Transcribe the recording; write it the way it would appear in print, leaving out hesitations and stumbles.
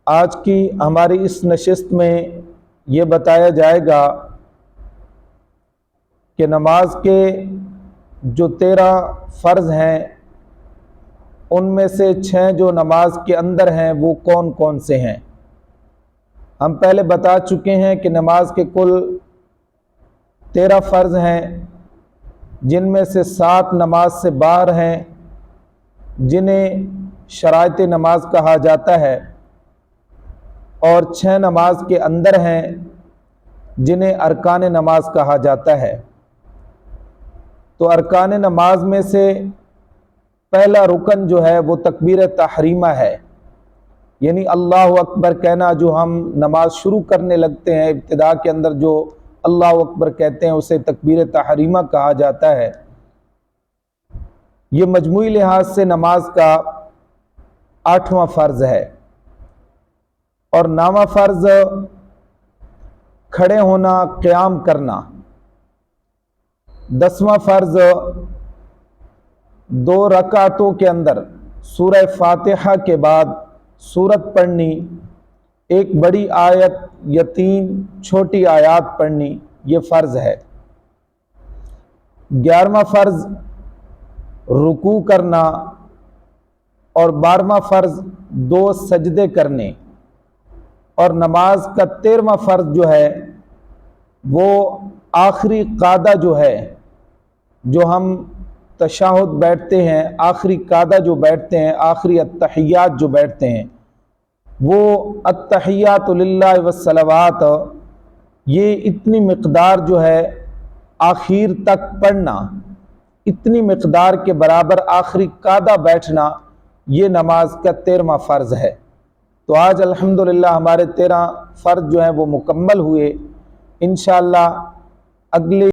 آج کی ہماری اس نشست میں یہ بتایا جائے گا کہ نماز کے جو 13 فرض ہیں ان میں سے 6 جو نماز کے اندر ہیں وہ کون کون سے ہیں۔ ہم پہلے بتا چکے ہیں کہ نماز کے کل 13 فرض ہیں، جن میں سے 7 نماز سے باہر ہیں جنہیں شرائط نماز کہا جاتا ہے، اور 6 نماز کے اندر ہیں جنہیں ارکان نماز کہا جاتا ہے۔ تو ارکان نماز میں سے پہلا رکن جو ہے وہ تکبیر تحریمہ ہے، یعنی اللہ اکبر کہنا۔ جو ہم نماز شروع کرنے لگتے ہیں ابتدا کے اندر جو اللہ اکبر کہتے ہیں اسے تکبیر تحریمہ کہا جاتا ہے۔ یہ مجموعی لحاظ سے نماز کا 8واں فرض ہے، اور 9واں فرض کھڑے ہونا، قیام کرنا۔ 10واں فرض 2 رکعتوں کے اندر سورہ فاتحہ کے بعد سورت پڑھنی، ایک بڑی آیت یا 3 چھوٹی آیات پڑھنی، یہ فرض ہے۔ 11واں فرض رکوع کرنا، اور 12واں فرض 2 سجدے کرنے، اور نماز کا 13واں فرض جو ہے وہ آخری قعدہ جو ہے، جو ہم تشہد بیٹھتے ہیں، آخری قعدہ جو بیٹھتے ہیں، آخری التحیات جو بیٹھتے ہیں، وہ التحیات للہ والصلوات، یہ اتنی مقدار جو ہے آخر تک پڑھنا، اتنی مقدار کے برابر آخری قعدہ بیٹھنا، یہ نماز کا 13واں فرض ہے۔ تو آج الحمدللہ ہمارے 13 فرض جو ہیں وہ مکمل ہوئے۔ انشاءاللہ اگلی